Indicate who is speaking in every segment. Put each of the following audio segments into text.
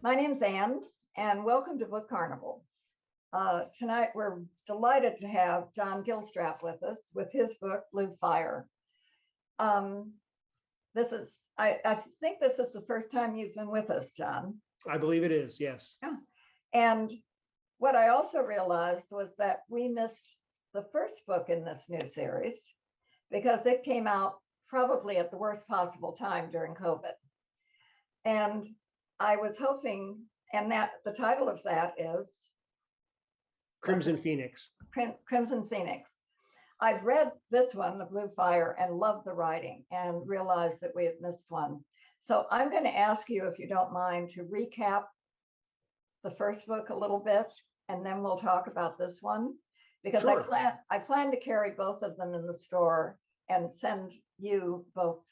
Speaker 1: My name's Anne, and welcome to Book Carnival. Tonight, we're delighted to have John Gilstrap with us with his book, Blue Fire. Um, I think this is the first time you've been with us, John.
Speaker 2: I believe it is, yes.
Speaker 1: Yeah. And what I also realized was that we missed the first book in this new series because it came out probably at the worst possible time during COVID. And I was hoping, and that the title of that is
Speaker 2: Crimson Phoenix.
Speaker 1: Crimson Phoenix. I've read this one, The Blue Fire, and loved the writing and realized that we had missed one. So I'm going to ask you, if you don't mind, to recap the first book a little bit, and then we'll talk about this one, because
Speaker 2: Sure.
Speaker 1: I plan to carry both of them in the store and send you both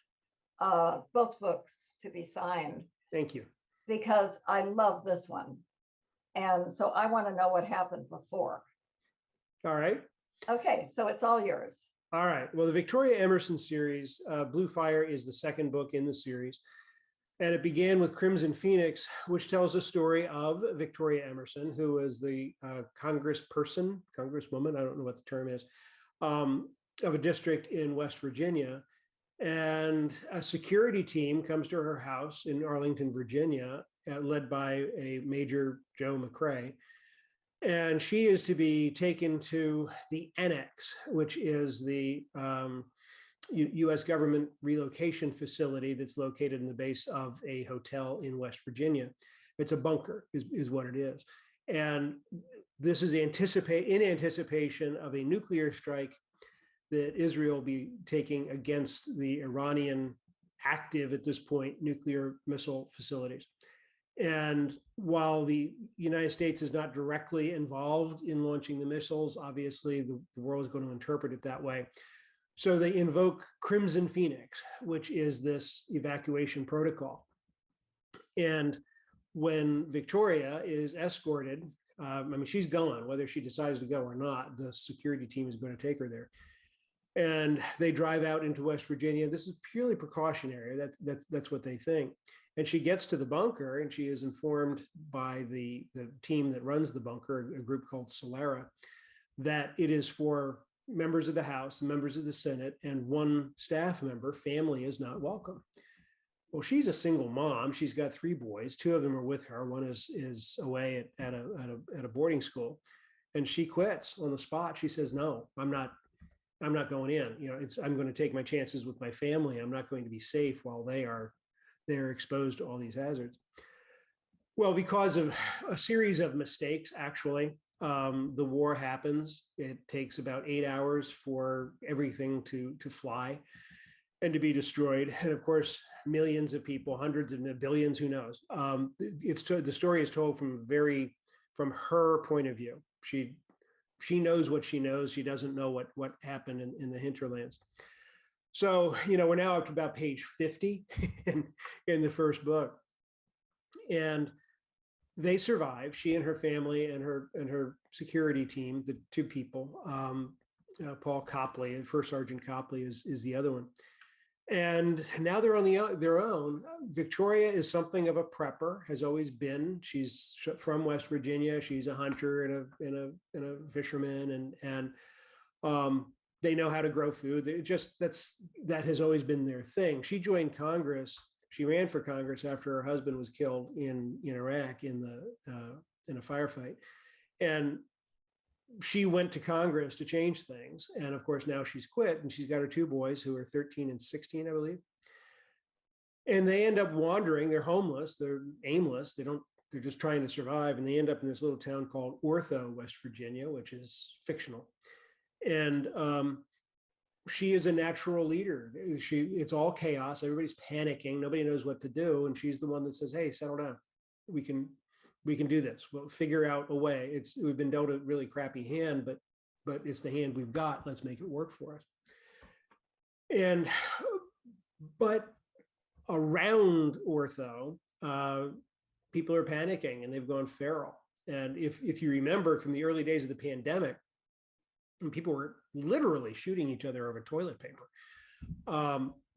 Speaker 1: books to be signed.
Speaker 2: Thank you.
Speaker 1: Because I love this one. And so I want to know what happened before.
Speaker 2: All right.
Speaker 1: Okay, so it's all yours.
Speaker 2: All right. Well, the Victoria Emerson series, Blue Fire, is the second book in the series. And it began with Crimson Phoenix, which tells the story of Victoria Emerson, who was the congresswoman, I don't know what the term is, of a district in West Virginia. And a security team comes to her house in Arlington, Virginia, led by a Major Joe McCrae. And she is to be taken to the Annex, which is the U.S. government relocation facility that's located in the base of a hotel in West Virginia. It's a bunker, is what it is. And this is in anticipation of a nuclear strike that Israel will be taking against the Iranian active, at this point, nuclear missile facilities. And while the United States is not directly involved in launching the missiles, obviously the world is going to interpret it that way. So they invoke Crimson Phoenix, which is this evacuation protocol. And when Victoria is escorted, she's going, whether she decides to go or not, the security team is going to take her there. And they drive out into West Virginia. This is purely precautionary. That's what they think. And she gets to the bunker, and she is informed by the team that runs the bunker, a group called Saller, that it is for members of the House, members of the Senate, and one staff member. Family is not welcome. Well, she's a single mom. She's got 3 boys. 2 of them are with her. One is away at a boarding school, and she quits on the spot. She says, "No, I'm not going in. I'm going to take my chances with my family. I'm not going to be safe while they're exposed to all these hazards." Well, because of a series of mistakes, actually, the war happens. It takes about 8 hours for everything to fly and to be destroyed. And of course, millions of people, hundreds of billions, who knows? The story is told from her point of view. She knows what she knows. She doesn't know what happened in the hinterlands. So, we're now up to about page 50 in the first book. And they survive, she and her family and her security team, the 2 people. Paul Copley, First Sergeant Copley is the other one. And now they're on their own. Victoria is something of a prepper, has always been. She's from West Virginia. She's a hunter and a fisherman, and they know how to grow food. That has always been their thing. She joined Congress. She ran for Congress after her husband was killed in Iraq in a firefight, and she went to Congress to change things. And of course, now she's quit, and she's got her 2 boys who are 13 and 16, I believe. And they end up wandering. They're homeless. They're aimless. They're just trying to survive. And they end up in this little town called Ortho, West Virginia, which is fictional. And she is a natural leader. It's all chaos. Everybody's panicking. Nobody knows what to do. And she's the one that says, "Hey, settle down. We can do this. We'll figure out a way. We've been dealt a really crappy hand, but it's the hand we've got. Let's make it work for us." But around Ortho, people are panicking and they've gone feral. And if you remember from the early days of the pandemic, and people were literally shooting each other over toilet paper.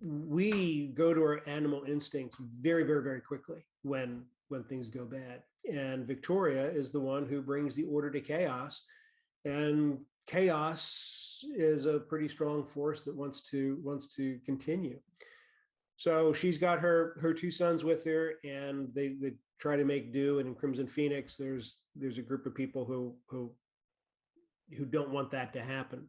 Speaker 2: We go to our animal instincts very, very, very quickly when when things go bad. And Victoria is the one who brings the order to chaos. And chaos is a pretty strong force that wants to continue. So she's got her two sons with her, and they try to make do. And in Crimson Phoenix, there's a group of people who don't want that to happen.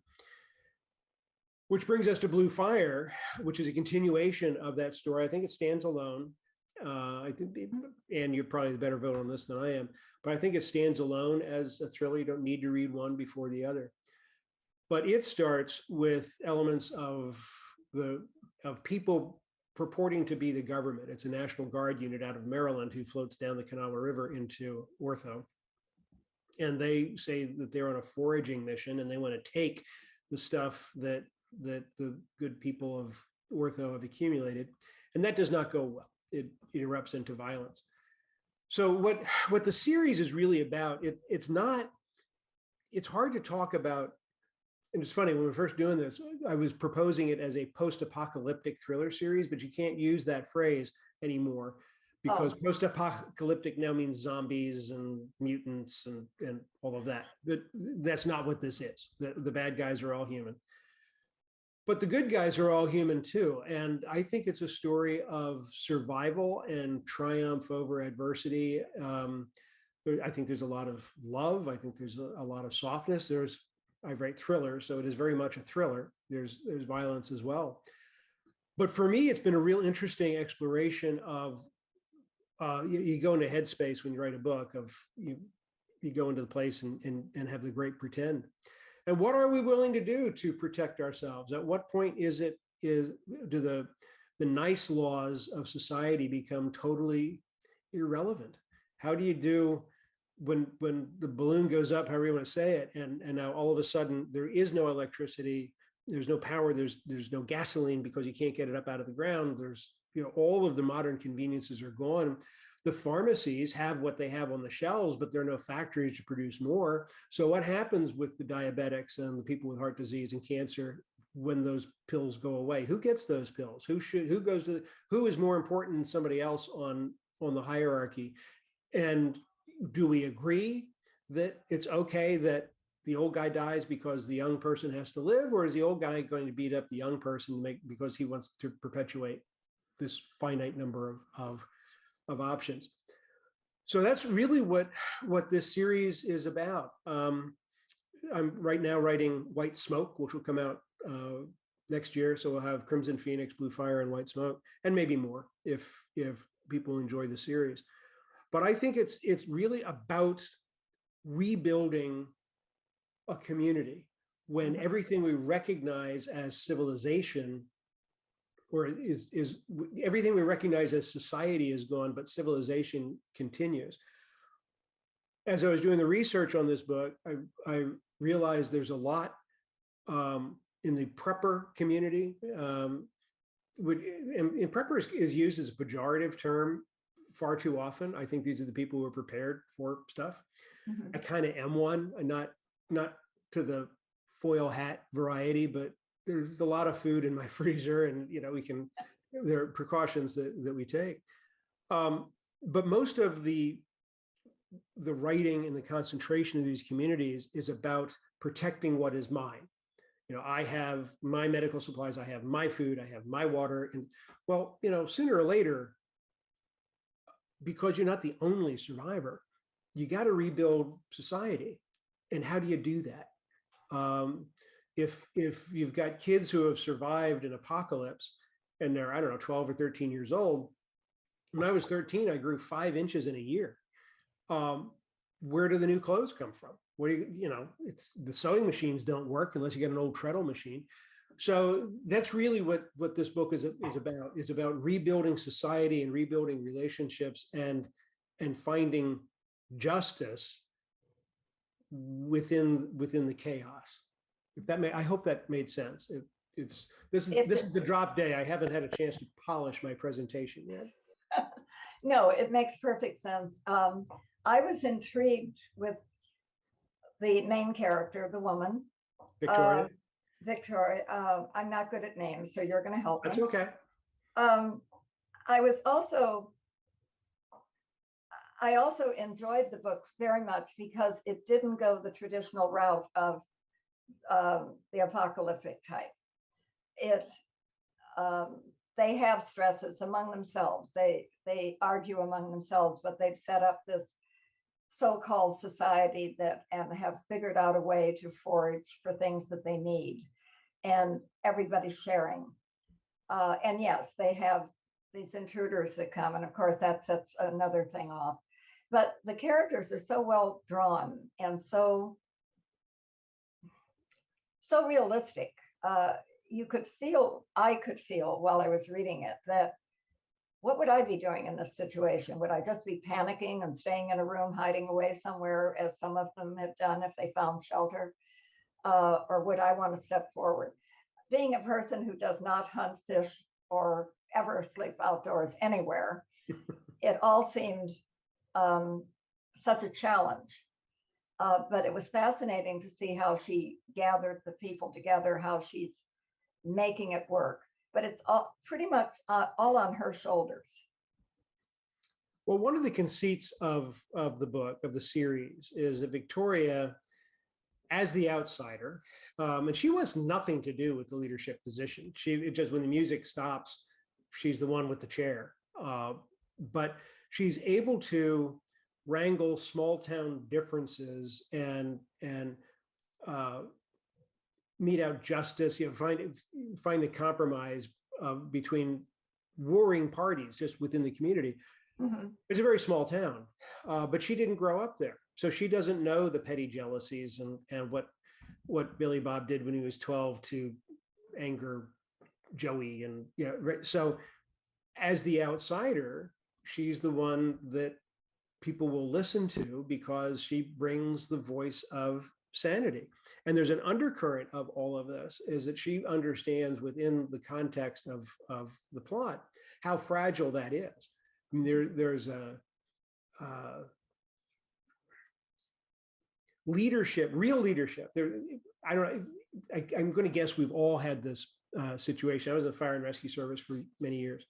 Speaker 2: Which brings us to Blue Fire, which is a continuation of that story. I think it stands alone. I think, and you're probably the better vote on this than I am, but I think it stands alone as a thriller. You don't need to read one before the other. But it starts with elements of people purporting to be the government. It's a National Guard unit out of Maryland who floats down the Kanawha River into Ortho. And they say that they're on a foraging mission and they want to take the stuff that the good people of Ortho have accumulated. And that does not go well. It erupts into violence. So what the series is really about, it's hard to talk about. And it's funny, when we were first doing this, I was proposing it as a post-apocalyptic thriller series, but you can't use that phrase anymore because post-apocalyptic now means zombies and mutants and all of that. But that's not what this is. The bad guys are all human. But the good guys are all human too. And I think it's a story of survival and triumph over adversity. I think there's a lot of love. I think there's a lot of softness. I write thrillers, so it is very much a thriller. There's violence as well. But for me, it's been a real interesting exploration of, you go into headspace when you write a book of, you go into the place and have the great pretend. And what are we willing to do to protect ourselves? At what point do the nice laws of society become totally irrelevant? How do you do when the balloon goes up, however you want to say it, and now all of a sudden there is no electricity, there's no power, there's no gasoline because you can't get it up out of the ground. There's, all of the modern conveniences are gone. The pharmacies have what they have on the shelves, but there are no factories to produce more. So what happens with the diabetics and the people with heart disease and cancer when those pills go away? Who gets those pills? Who is more important than somebody else on the hierarchy? And do we agree that it's okay that the old guy dies because the young person has to live, or is the old guy going to beat up the young person because he wants to perpetuate this finite number of options? So that's really what this series is about. I'm right now writing White Smoke, which will come out next year. So we'll have Crimson Phoenix, Blue Fire, and White Smoke, and maybe more if people enjoy the series. But I think it's really about rebuilding a community when everything we recognize as civilization, or is everything we recognize as society is gone, but civilization continues. As I was doing the research on this book, I realized there's a lot in the prepper community. And prepper is used as a pejorative term far too often. I think these are the people who are prepared for stuff. I kind of am one, and not to the foil hat variety, but there's a lot of food in my freezer, and there are precautions that we take. But most of the writing and the concentration of these communities is about protecting what is mine. I have my medical supplies, I have my food, I have my water, and sooner or later, because you're not the only survivor, you got to rebuild society. And how do you do that? If you've got kids who have survived an apocalypse and they're, 12 or 13 years old, when I was 13, I grew 5 inches in a year. Where do the new clothes come from? It's the sewing machines don't work unless you get an old treadle machine. So that's really what this book is about. It's about rebuilding society and rebuilding relationships and finding justice within the chaos. I hope that made sense. This is the drop day. I haven't had a chance to polish my presentation yet.
Speaker 1: No, it makes perfect sense. I was intrigued with the main character, the woman,
Speaker 2: Victoria.
Speaker 1: Victoria. I'm not good at names, so you're going to help me.
Speaker 2: That's okay.
Speaker 1: I was also I also enjoyed the books very much because it didn't go the traditional route of the apocalyptic type. It they have stresses among themselves. They argue among themselves, but they've set up this so-called society that and have figured out a way to forage for things that they need, and everybody's sharing. And yes, they have these intruders that come, and of course that sets another thing off. But the characters are so well drawn and so realistic. I could feel while I was reading it that what would I be doing in this situation? Would I just be panicking and staying in a room, hiding away somewhere, as some of them have done if they found shelter? Or would I want to step forward? Being a person who does not hunt, fish, or ever sleep outdoors anywhere, it all seemed such a challenge. But it was fascinating to see how she gathered the people together, how she's making it work. But it's all pretty much all on her shoulders.
Speaker 2: Well, one of the conceits of the book, of the series, is that Victoria, as the outsider, and she wants nothing to do with the leadership position. It just, when the music stops, she's the one with the chair. But she's able to wrangle small town differences and mete out justice, find the compromise between warring parties just within the community.
Speaker 1: Mm-hmm.
Speaker 2: It's a very small town, but she didn't grow up there, so she doesn't know the petty jealousies and what Billy Bob did when he was 12 to anger Joey, and so as the outsider, she's the one that people will listen to because she brings the voice of sanity. And there's an undercurrent of all of this, is that she understands within the context of the plot how fragile that is. I mean, there's a leadership, real leadership. I don't know. I'm going to guess we've all had this situation. I was in the fire and rescue service for many years.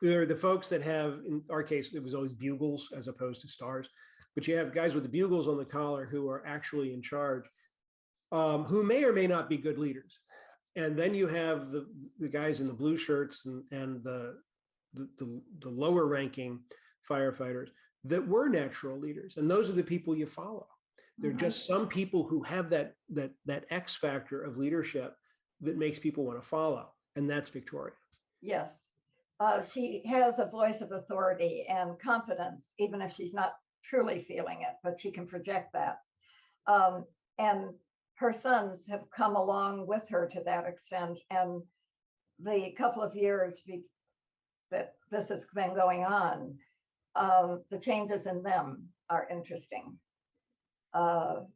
Speaker 2: There are the folks that have, in our case, it was always bugles as opposed to stars, but you have guys with the bugles on the collar who are actually in charge, who may or may not be good leaders. And then you have the guys in the blue shirts and the lower ranking firefighters that were natural leaders. And those are the people you follow. They're just some people who have that X factor of leadership that makes people want to follow. And that's Victoria.
Speaker 1: Yes. She has a voice of authority and confidence, even if she's not truly feeling it, but she can project that. And her sons have come along with her to that extent. And the couple of years that this has been going on, the changes in them are interesting. Go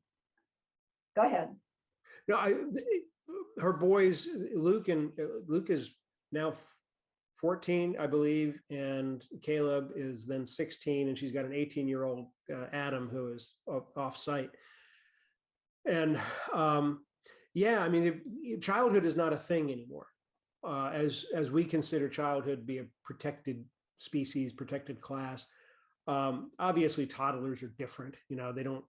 Speaker 1: ahead.
Speaker 2: No, her boys, Luke is now 14, I believe, and Caleb is then 16, and she's got an 18-year-old Adam who is off site. And yeah, I mean, childhood is not a thing anymore, as we consider childhood to be a protected species, protected class. Obviously, toddlers are different, they don't.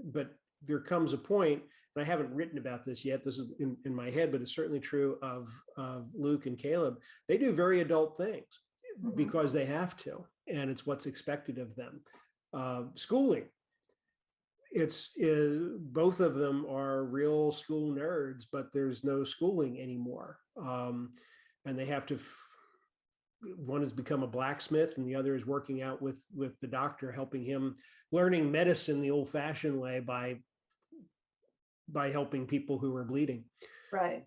Speaker 2: But there comes a point, and I haven't written about this yet. This is in my head, but it's certainly true of Luke and Caleb. They do very adult things because they have to, and it's what's expected of them. Schooling, both of them are real school nerds, but there's no schooling anymore, and they have to. One has become a blacksmith, and the other is working out with the doctor, helping him learning medicine the old-fashioned way by helping people who are bleeding.
Speaker 1: Right.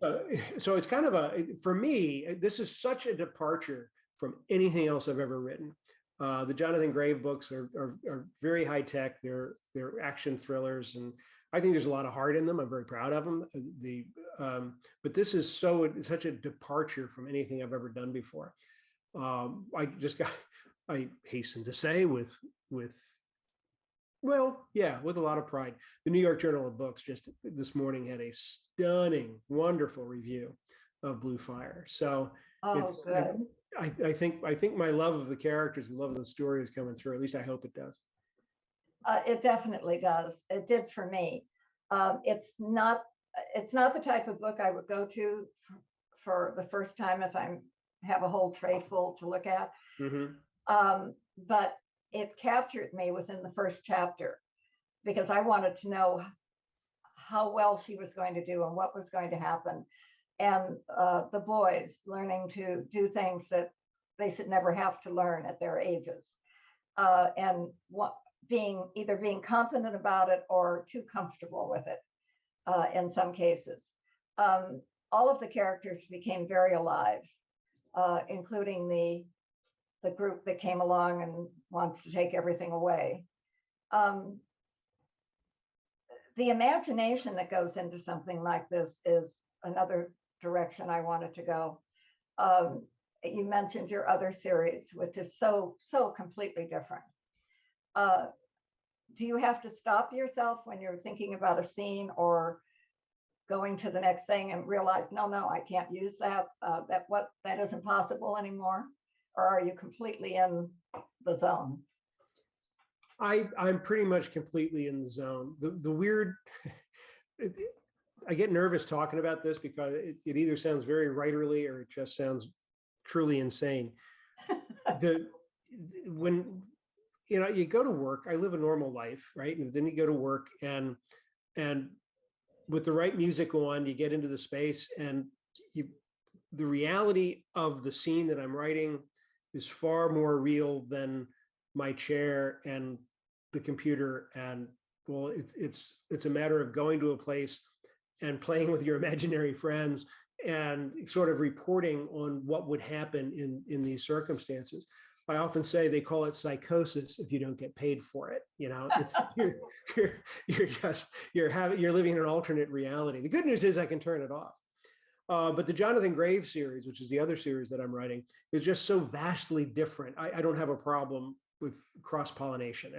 Speaker 2: So it's kind of for me, this is such a departure from anything else I've ever written. The Jonathan Grave books are very high tech. They're action thrillers, and I think there's a lot of heart in them. I'm very proud of them. But this is such a departure from anything I've ever done before. I hasten to say with a lot of pride. The New York Journal of Books just this morning had a stunning, wonderful review of Blue Fire. So
Speaker 1: good.
Speaker 2: I think my love of the characters and love of the story is coming through. At least I hope it does.
Speaker 1: It definitely does. It did for me. It's not the type of book I would go to for the first time if I have a whole tray full to look at.
Speaker 2: Mm-hmm.
Speaker 1: But it captured me within the first chapter because I wanted to know how well she was going to do and what was going to happen. And the boys learning to do things that they should never have to learn at their ages. And either being confident about it or too comfortable with it in some cases. All of the characters became very alive, including the group that came along and wants to take everything away. The imagination that goes into something like this is another direction I wanted to go. You mentioned your other series, which is so completely different. Do you have to stop yourself when you're thinking about a scene or going to the next thing and realize, no, I can't use that. That isn't possible anymore? Or are you completely in the zone?
Speaker 2: I'm pretty much completely in the zone. The weird, I get nervous talking about this because it either sounds very writerly or it just sounds truly insane. When you go to work, I live a normal life, right? And then you go to work and with the right music on, you get into the space and the reality of the scene that I'm writing is far more real than my chair and the computer. And well, it's a matter of going to a place and playing with your imaginary friends and sort of reporting on what would happen in these circumstances. I often say they call it psychosis if you don't get paid for it. It's you're living in an alternate reality. The good news is I can turn it off. But the Jonathan Graves series, which is the other series that I'm writing, is just so vastly different. I don't have a problem with cross-pollination.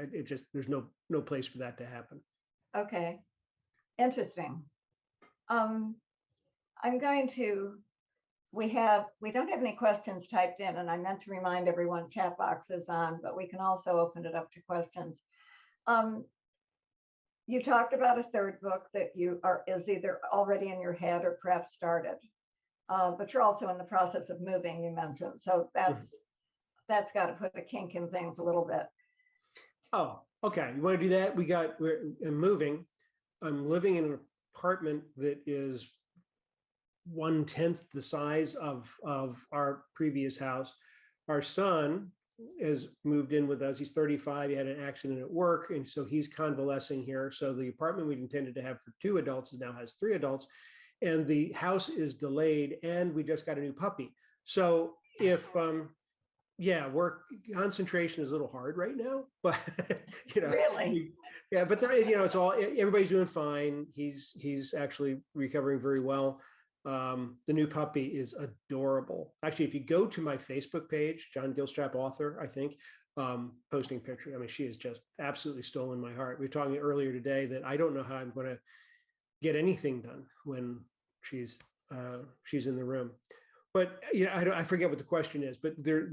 Speaker 2: There's no place for that to happen.
Speaker 1: Okay, interesting. We don't have any questions typed in, and I meant to remind everyone chat box is on, but we can also open it up to questions. You talked about a third book that is either already in your head or perhaps started, but you're also in the process of moving, you mentioned. So that's got to put a kink in things a little bit.
Speaker 2: Oh, okay. You want to do that? I'm moving. I'm living in an apartment that is 1/10 the size of our previous house. Our son has moved in with us. He's 35. He had an accident at work, and so he's convalescing here. So the apartment we intended to have for 2 adults now has 3 adults, and the house is delayed, and we just got a new puppy. So if work concentration is a little hard right now, but
Speaker 1: Really?
Speaker 2: Yeah, but it's all, everybody's doing fine. He's actually recovering very well. The new puppy is adorable. Actually, if you go to my Facebook page, John Gilstrap author, I think, posting pictures. I mean, she has just absolutely stolen my heart. We were talking earlier today that I don't know how I'm going to get anything done when she's in the room. But I forget what the question is. But there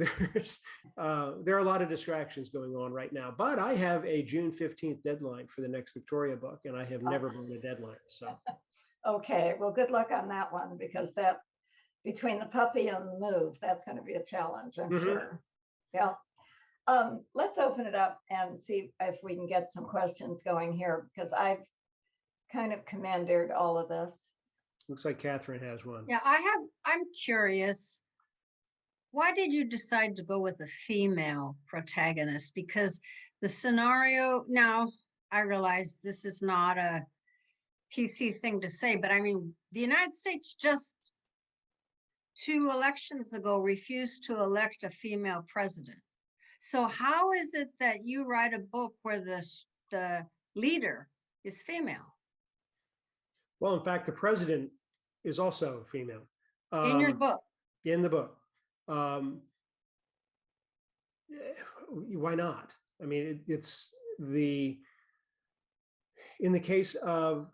Speaker 2: are a lot of distractions going on right now. But I have a June 15th deadline for the next Victoria book, and I have never been a deadline. So.
Speaker 1: Okay, well, good luck on that one, because that between the puppy and the move, that's going to be a challenge, I'm sure. Yeah. Let's open it up and see if we can get some questions going here, because I've kind of commandeered all of this.
Speaker 2: Looks like Catherine has one.
Speaker 3: Yeah, I'm curious. Why did you decide to go with a female protagonist? Because the scenario, now I realize this is not a PC thing to say, but I mean, the United States just 2 elections ago refused to elect a female president. So how is it that you write a book where the leader is female?
Speaker 2: Well, in fact, the president is also female.
Speaker 3: In your book?
Speaker 2: In the book. Why not? I mean, in the case of,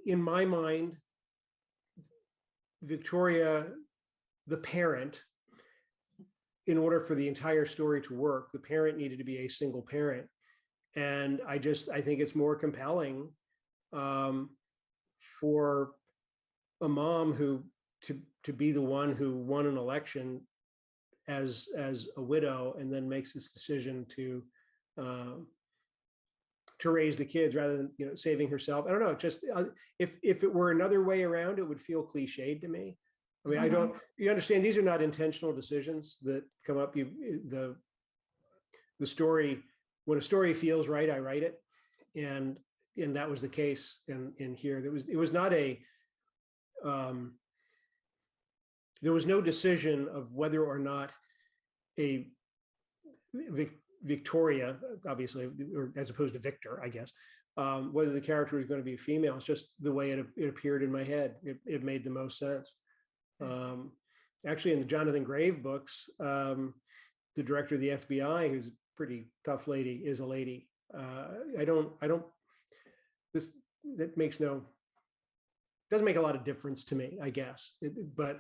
Speaker 2: in my mind, Victoria the parent, in order for the entire story to work, the parent needed to be a single parent. And I think it's more compelling for a mom who to be the one who won an election as a widow and then makes this decision to raise the kids rather than, you know, saving herself. I don't know, just if it were another way around, it would feel cliched to me. I mean, I don't, you understand, these are not intentional decisions that come up. The story, when a story feels right, I write it. And that was the case in here. It was not a, there was no decision of whether or not a Victoria, obviously, or as opposed to Victor, I guess, whether the character was going to be a female. It's just the way it appeared in my head. It made the most sense. Actually, in the Jonathan Grave books, the director of the FBI, who's a pretty tough lady, is a lady. That doesn't make a lot of difference to me, I guess. But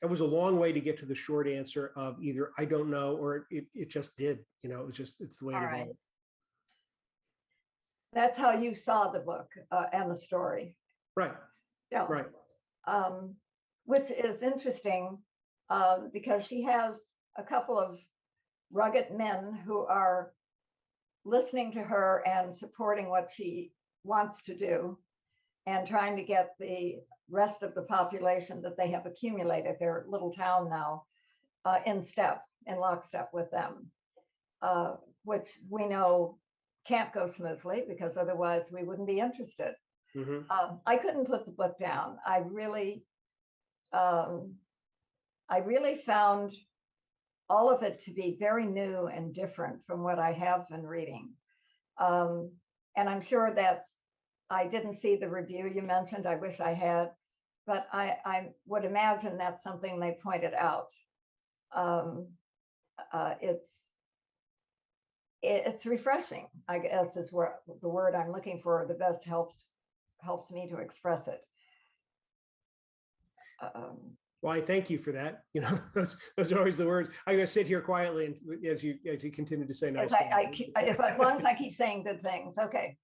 Speaker 2: it was a long way to get to the short answer of either I don't know or it just did. You know, it's the way it evolved.
Speaker 1: That's how you saw the book and the story.
Speaker 2: Right.
Speaker 1: Yeah.
Speaker 2: Right.
Speaker 1: Which is interesting because she has a couple of rugged men who are listening to her and supporting what she wants to do and trying to get the rest of the population that they have accumulated, their little town now, in lockstep with them, which we know can't go smoothly because otherwise we wouldn't be interested. I couldn't put the book down. I really found all of it to be very new and different from what I have been reading. And I'm sure I didn't see the review you mentioned. I wish I had, but I would imagine that's something they pointed out. It's refreshing, I guess, is the word I'm looking for. The best helps me to express it.
Speaker 2: Well, I thank you for that. You know, those are always the words. I'm going to sit here quietly and as you continue to say nice things.
Speaker 1: As long as I keep saying good things, okay.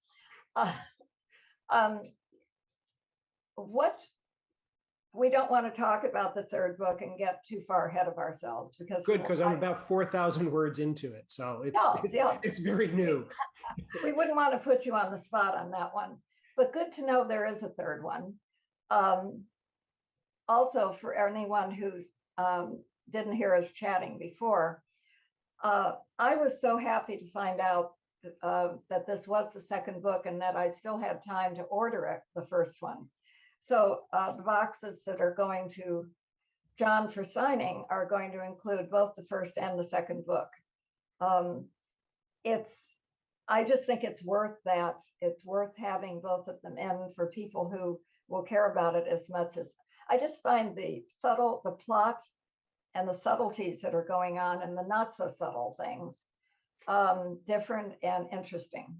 Speaker 1: We don't want to talk about the third book and get too far ahead of ourselves because
Speaker 2: I'm about 4,000 words into it, so it's very new.
Speaker 1: We wouldn't want to put you on the spot on that one, but good to know there is a third one. Also, for anyone who's didn't hear us chatting before, I was so happy to find out that this was the second book and that I still had time to order it, the first one. So the boxes that are going to John for signing are going to include both the first and the second book. I just think it's worth that. It's worth having both of them in for people who will care about it as much as I just find the plot and the subtleties that are going on and the not so subtle things different and interesting.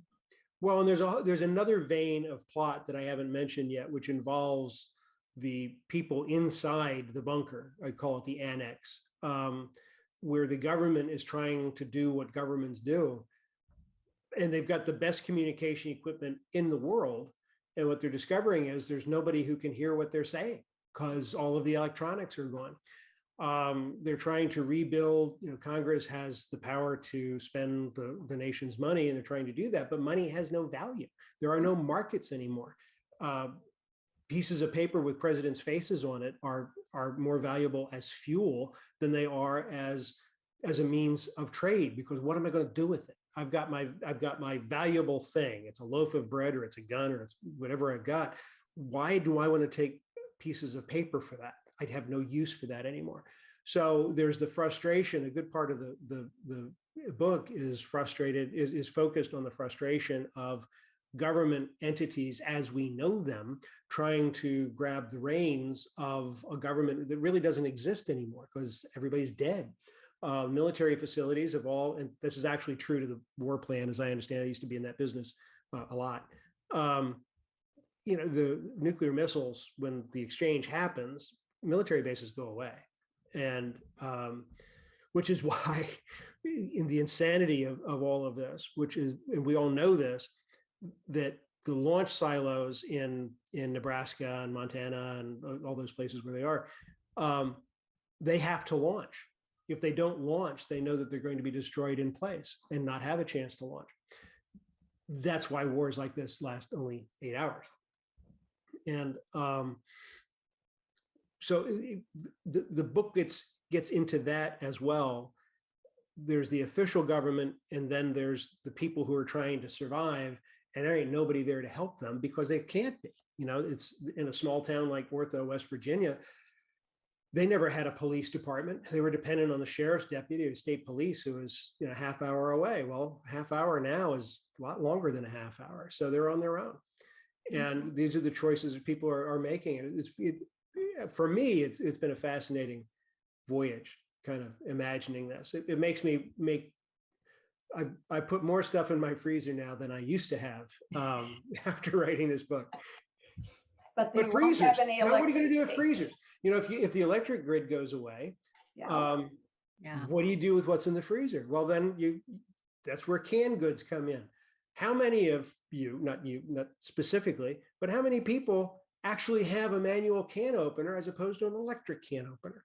Speaker 2: Well, and there's another vein of plot that I haven't mentioned yet, which involves the people inside the bunker. I call it the annex, where the government is trying to do what governments do. And they've got the best communication equipment in the world. And what they're discovering is there's nobody who can hear what they're saying because all of the electronics are gone. They're trying to rebuild, you know, Congress has the power to spend the nation's money and they're trying to do that, but money has no value. There are no markets anymore. Pieces of paper with presidents' faces on it are more valuable as fuel than they are as a means of trade, because what am I going to do with it? I've got my valuable thing. It's a loaf of bread or it's a gun or it's whatever I've got. Why do I want to take pieces of paper for that? I'd have no use for that anymore. So there's the frustration. A good part of the book is focused on the frustration of government entities as we know them, trying to grab the reins of a government that really doesn't exist anymore because everybody's dead. Military facilities have all, and this is actually true to the war plan, as I understand it. I used to be in that business a lot. the nuclear missiles, when the exchange happens, military bases go away. And which is why in the insanity of all of this, which is, and we all know this, that the launch silos in Nebraska and Montana and all those places where they are, they have to launch. If they don't launch, they know that they're going to be destroyed in place and not have a chance to launch. That's why wars like this last only 8 hours. And so the book gets into that as well. There's the official government, and then there's the people who are trying to survive, and there ain't nobody there to help them because they can't be. It's in a small town like Ortho, West Virginia. They never had a police department. They were dependent on the sheriff's deputy or state police, who was a half hour away. Well, half hour now is a lot longer than a half hour. So they're on their own. And these are the choices that people are making. For me, it's been a fascinating voyage, kind of imagining this. It makes me I put more stuff in my freezer now than I used to have after writing this book.
Speaker 1: But
Speaker 2: freezers, now what are you going to do with freezers? If the electric grid goes away, what do you do with what's in the freezer? Well, then that's where canned goods come in. How many of you, not specifically, but how many people actually have a manual can opener as opposed to an electric can opener?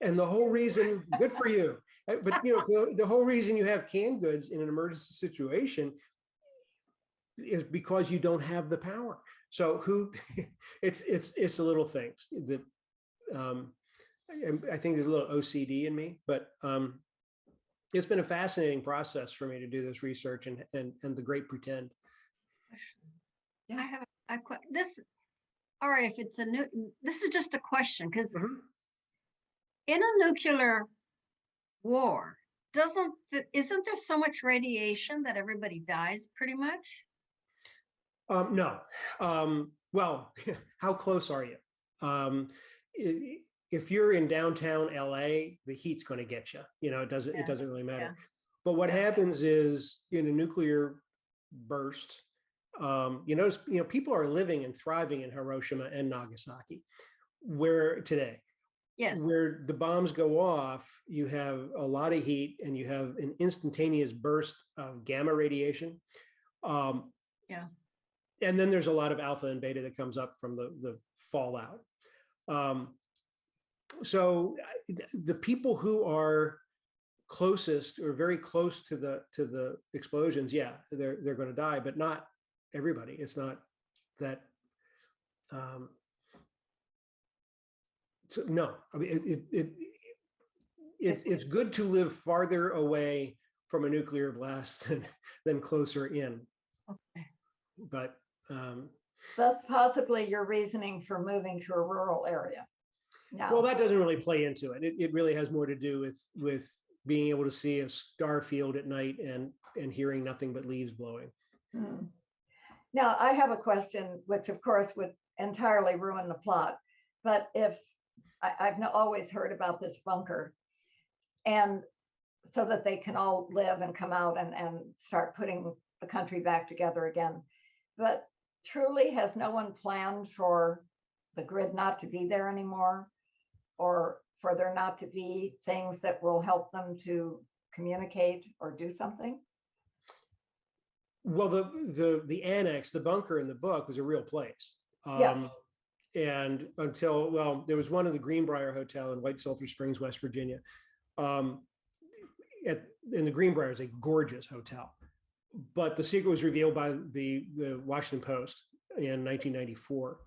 Speaker 2: And the whole reason, good for you, but the whole reason you have canned goods in an emergency situation is because you don't have the power. So it's the little things that I think there's a little OCD in me, but it's been a fascinating process for me to do this research and the great pretend.
Speaker 3: I have this. All right, if it's this is just a question, because in a nuclear war, isn't there so much radiation that everybody dies pretty much?
Speaker 2: No. Well, how close are you? If you're in downtown LA, the heat's going to get you. It doesn't really matter. Yeah. But what happens is in a nuclear burst, people are living and thriving in Hiroshima and Nagasaki, where today. Yes. Where the bombs go off, you have a lot of heat and you have an instantaneous burst of gamma radiation. Yeah. And then there's a lot of alpha and beta that comes up from the fallout. So the people who are closest or very close to the explosions, yeah, they're going to die, but not everybody. It's not that. So no, I mean it's good to live farther away from a nuclear blast than closer in. Okay. But
Speaker 1: that's possibly your reasoning for moving to a rural area. No.
Speaker 2: Well, that doesn't really play into it. It really has more to do with being able to see a star field at night and hearing nothing but leaves blowing.
Speaker 1: Now, I have a question, which of course would entirely ruin the plot. But if I've always heard about this bunker, and so that they can all live and come out and start putting the country back together again. But truly, has no one planned for the grid not to be there anymore, or for there not to be things that will help them to communicate or do something?
Speaker 2: Well, the annex, the bunker in the book was a real place.
Speaker 1: Yes.
Speaker 2: And until, there was one in the Greenbrier Hotel in White Sulphur Springs, West Virginia. And the Greenbrier is a gorgeous hotel. But the secret was revealed by the Washington Post in 1994.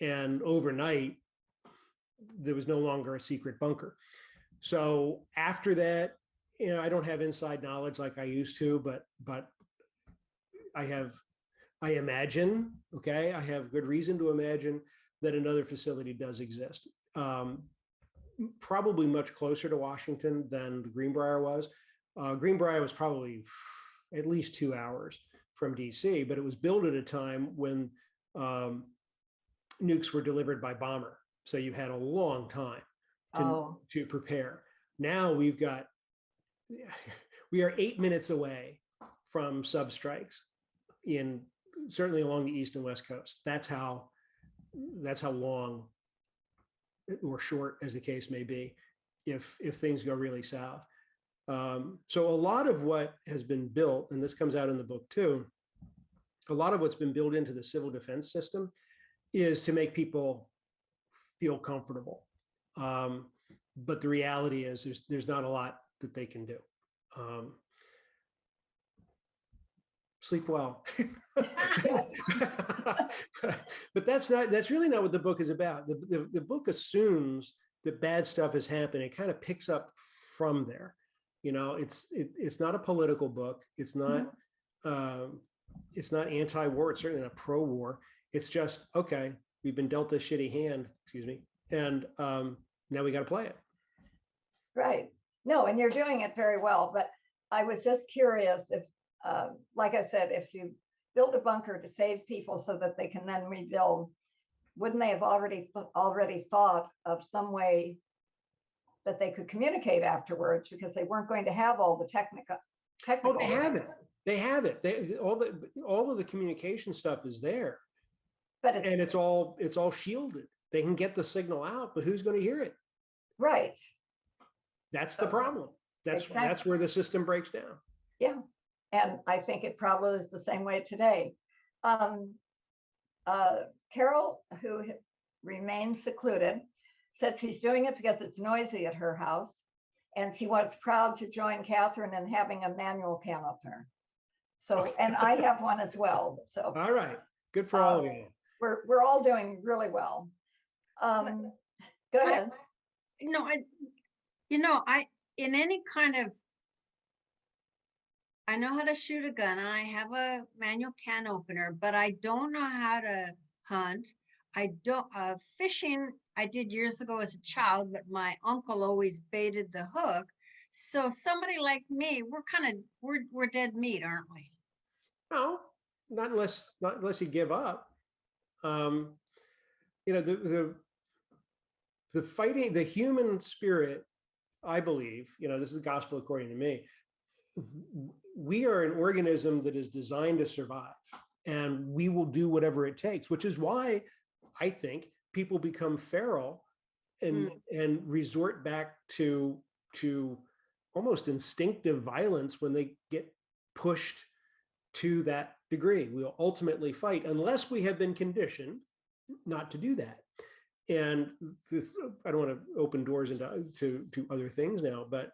Speaker 2: And overnight, there was no longer a secret bunker. So after that, I don't have inside knowledge like I used to, but I imagine, I have good reason to imagine that another facility does exist. Probably much closer to Washington than the Greenbrier was. Greenbrier was probably at least 2 hours from DC, but it was built at a time when nukes were delivered by bomber. So you had a long time to prepare. Now we are 8 minutes away from substrikes in certainly along the East and West Coast. That's how long or short, as the case may be, if things go really south. So a lot of what has been built, and this comes out in the book too, a lot of what's been built into the civil defense system is to make people feel comfortable. But the reality is there's not a lot that they can do. Sleep well. But that's really not what the book is about. The book assumes that bad stuff has happened. It kind of picks up from there. You know, it's not a political book. It's not anti-war. It's certainly not pro-war. It's just, okay, we've been dealt a shitty hand, excuse me, and now we got to play it.
Speaker 1: Right. No, and you're doing it very well. But I was just curious if, like I said, if you build a bunker to save people so that they can then rebuild, wouldn't they have already thought of some way that they could communicate afterwards, because they weren't going to have all the technical.
Speaker 2: Oh, they have it. They have it. All of the communication stuff is there,
Speaker 1: but
Speaker 2: it's all shielded. They can get the signal out, but who's going to hear it?
Speaker 1: Right.
Speaker 2: That's the problem. That's where the system breaks down.
Speaker 1: Yeah. And I think it probably is the same way today. Carol, who remains secluded, said she's doing it because it's noisy at her house, and she was proud to join Catherine in having a manual can opener. So, and I have one as well. So,
Speaker 2: all right, good for all of you.
Speaker 1: We're all doing really well. Go ahead.
Speaker 3: In any kind of, I know how to shoot a gun and I have a manual can opener, but I don't know how to hunt. I don't, fishing, I did years ago as a child, but my uncle always baited the hook. So somebody like me, we're dead meat, aren't we?
Speaker 2: No, not unless you give up. You know, the fighting, the human spirit, I believe, you know, this is the gospel according to me. We are an organism that is designed to survive, and we will do whatever it takes, which is why I think people become feral and resort back to almost instinctive violence when they get pushed to that degree. We'll ultimately fight unless we have been conditioned not to do that. And this, I don't want to open doors into to other things now, but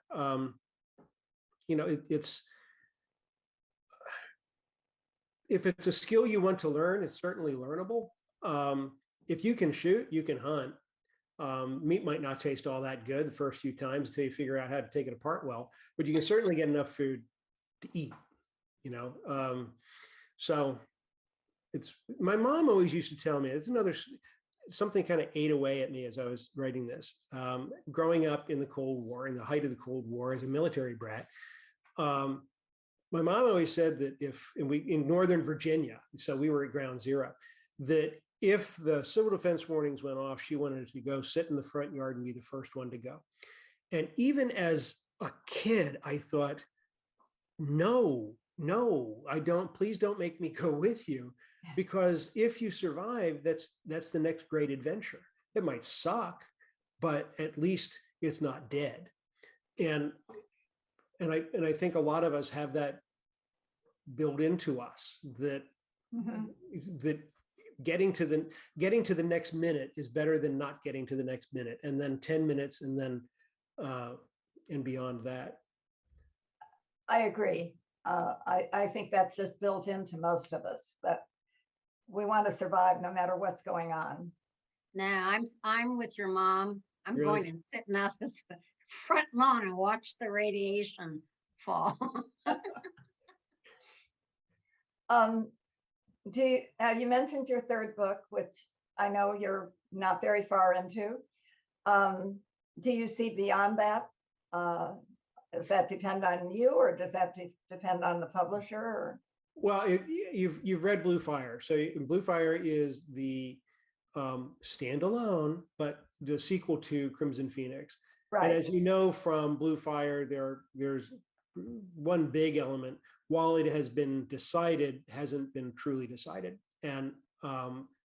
Speaker 2: you know, it's if it's a skill you want to learn, it's certainly learnable. If you can shoot, you can hunt. Meat might not taste all that good the first few times until you figure out how to take it apart well, but you can certainly get enough food to eat, you know? So it's, my mom always used to tell me, it's another, something kind of ate away at me as I was writing this. Growing up in the Cold War, in the height of the Cold War as a military brat, my mom always said that in Northern Virginia, so we were at ground zero, that if the civil defense warnings went off, she wanted to go sit in the front yard and be the first one to go. And even as a kid, I thought, no, I don't, please don't make me go with you, because if you survive, that's the next great adventure. It might suck, but at least it's not dead. And I think a lot of us have that built into us, that that getting to the next minute is better than not getting to the next minute, and then 10 minutes, and then and beyond that.
Speaker 1: I agree. I think that's just built into most of us, that we want to survive no matter what's going on.
Speaker 3: Now I'm with your mom. I'm
Speaker 2: Really?
Speaker 3: going and sitting out the front lawn and watch the radiation fall.
Speaker 1: You mentioned your third book, which I know you're not very far into. Do you see beyond that? Does that depend on you, or does that depend on the publisher? Or?
Speaker 2: Well, you've read Blue Fire. So Blue Fire is the standalone, but the sequel to Crimson Phoenix.
Speaker 1: Right.
Speaker 2: And as you know from Blue Fire, there's one big element, while it has been decided, hasn't been truly decided. And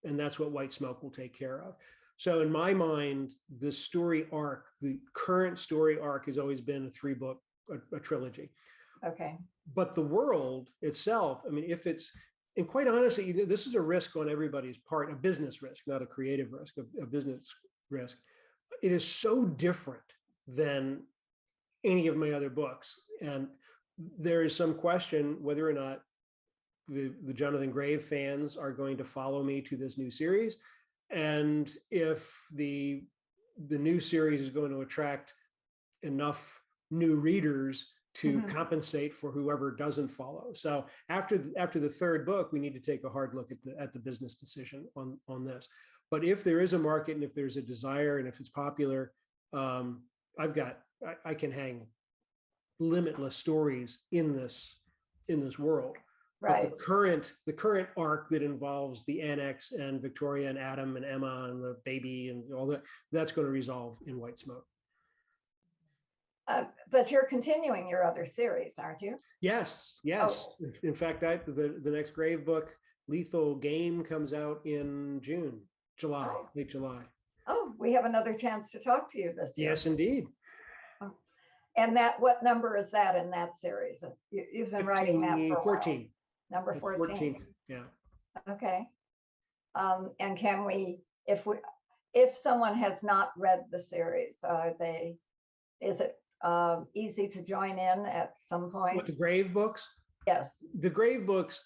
Speaker 2: that's what White Smoke will take care of. So in my mind, the story arc, the current story arc has always been a 3-book, a trilogy.
Speaker 1: Okay.
Speaker 2: But the world itself, I mean, if it's, and quite honestly, this is a risk on everybody's part, a business risk, not a creative risk, a business risk. It is so different than any of my other books. And there is some question whether or not the Jonathan Grave fans are going to follow me to this new series. And if the new series is going to attract enough new readers to compensate for whoever doesn't follow. So after the 3rd book, we need to take a hard look at the business decision on this. But if there is a market and if there's a desire and if it's popular, I can hang limitless stories in this world.
Speaker 1: Right.
Speaker 2: But the current arc that involves the Annex and Victoria and Adam and Emma and the baby and all that, that's going to resolve in White Smoke.
Speaker 1: But you're continuing your other series, aren't you?
Speaker 2: Yes. Oh. In fact, the next Grave book, Lethal Game, comes out in July, late July.
Speaker 1: Oh, we have another chance to talk to you this year.
Speaker 2: Yes, indeed.
Speaker 1: Oh. And what number is that in that series? You've been writing that for
Speaker 2: 14.
Speaker 1: Number 14.
Speaker 2: Yeah.
Speaker 1: Okay. And can we, if someone has not read the series, is it easy to join in at some point?
Speaker 2: With the Grave books?
Speaker 1: Yes.
Speaker 2: The Grave books,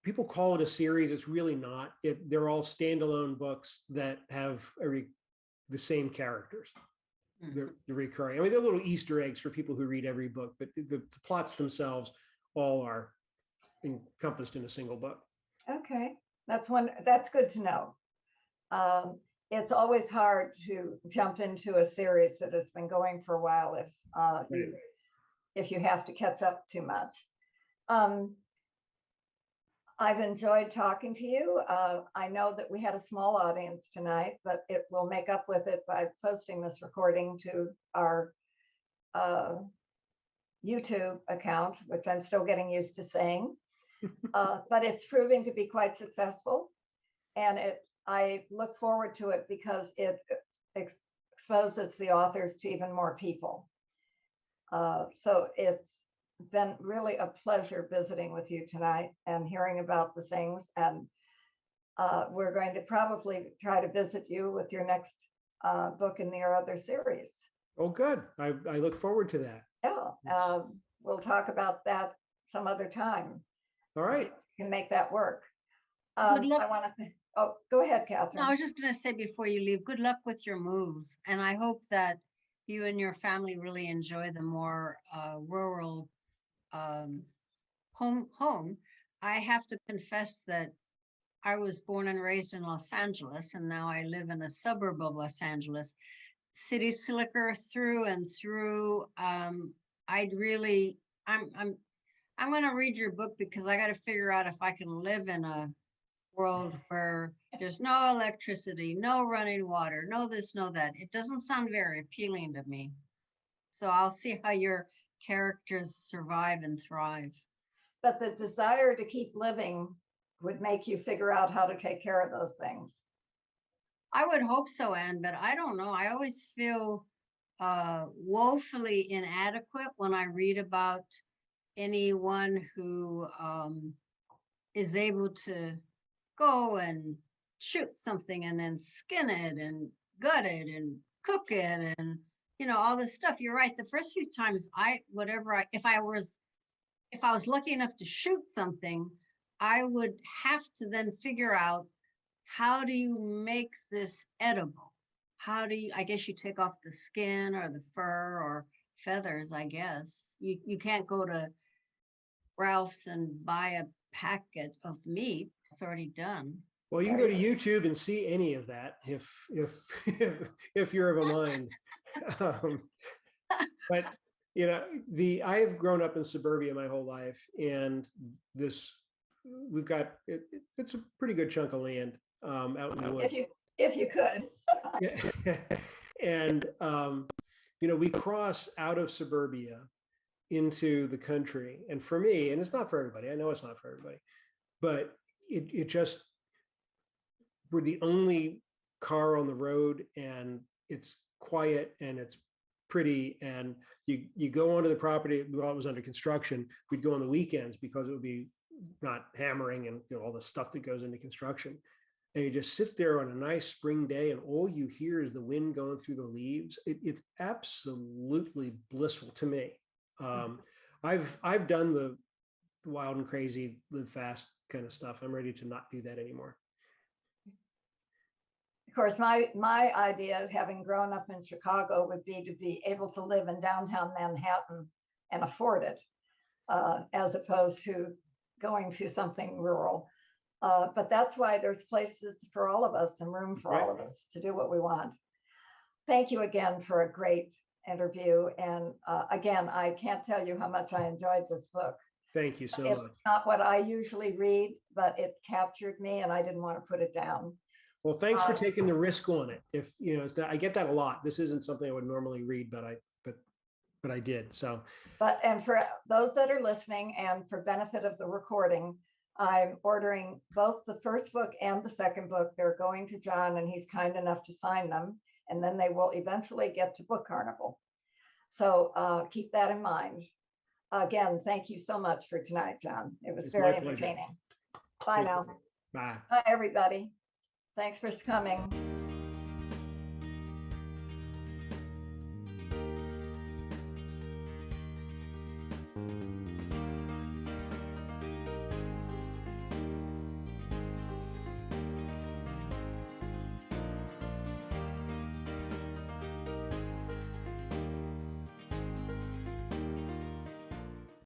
Speaker 2: people call it a series. It's really not. They're all standalone books that have the same characters. They're recurring. I mean, they're little Easter eggs for people who read every book, but the plots themselves all are encompassed in a single book.
Speaker 1: Okay, that's good to know. It's always hard to jump into a series that has been going for a while if you have to catch up too much. I've enjoyed talking to you. I know that we had a small audience tonight, but we'll make up with it by posting this recording to our YouTube account, which I'm still getting used to saying. But it's proving to be quite successful. And I look forward to it because it exposes the authors to even more people. So it's been really a pleasure visiting with you tonight and hearing about the things. And we're going to probably try to visit you with your next book in the other series.
Speaker 2: Oh, good. I look forward to that.
Speaker 1: Yeah, we'll talk about that some other time.
Speaker 2: All right.
Speaker 1: You can make that work.
Speaker 3: Good luck.
Speaker 1: I want to. Oh, go ahead, Catherine.
Speaker 3: No, I was just going to say before you leave, good luck with your move. And I hope that you and your family really enjoy the more rural home. I have to confess that I was born and raised in Los Angeles, and now I live in a suburb of Los Angeles. City slicker through and through. I'm going to read your book because I got to figure out if I can live in a world where there's no electricity, no running water, no this, no that. It doesn't sound very appealing to me. So I'll see how your characters survive and thrive.
Speaker 1: But the desire to keep living would make you figure out how to take care of those things.
Speaker 3: I would hope so, Anne, but I don't know. I always feel woefully inadequate when I read about anyone who is able to go and shoot something and then skin it and gut it and cook it and all this stuff. You're right. The first few times if I was lucky enough to shoot something, I would have to then figure out, how do you make this edible? I guess you take off the skin or the fur or feathers, I guess. You can't go to Ralph's and buy a packet of meat. It's already done.
Speaker 2: Well, you can go to YouTube and see any of that if you're of a mind. But I have grown up in suburbia my whole life, and we've got it's a pretty good chunk of land out in the woods.
Speaker 1: If you could.
Speaker 2: Yeah. And we cross out of suburbia into the country. And for me, and it's not for everybody, I know it's not for everybody, but it just, we're the only car on the road, and it's quiet and it's pretty, and you go onto the property while it was under construction. We'd go on the weekends because it would be not hammering and all the stuff that goes into construction. And you just sit there on a nice spring day, and all you hear is the wind going through the leaves. It's absolutely blissful to me. I've done the wild and crazy, live fast kind of stuff. I'm ready to not do that anymore.
Speaker 1: Of course, my idea of having grown up in Chicago would be to be able to live in downtown Manhattan and afford it, as opposed to going to something rural. But that's why there's places for all of us and room for all of us to do what we want. Thank you again for a great interview. And again, I can't tell you how much I enjoyed this book.
Speaker 2: Thank you so
Speaker 1: It's
Speaker 2: much.
Speaker 1: not what I usually read, but it captured me and I didn't want to put it down.
Speaker 2: Well, thanks for taking the risk on it. If it's that, I get that a lot. This isn't something I would normally read, but I did. So,
Speaker 1: and for those that are listening, and for benefit of the recording, I'm ordering both the first book and the second book. They're going to John, and he's kind enough to sign them, and then they will eventually get to Book Carnival. So keep that in mind. Again, thank you so much for tonight, John. It was very entertaining. Bye now.
Speaker 2: Bye.
Speaker 1: Bye, everybody. Thanks for coming.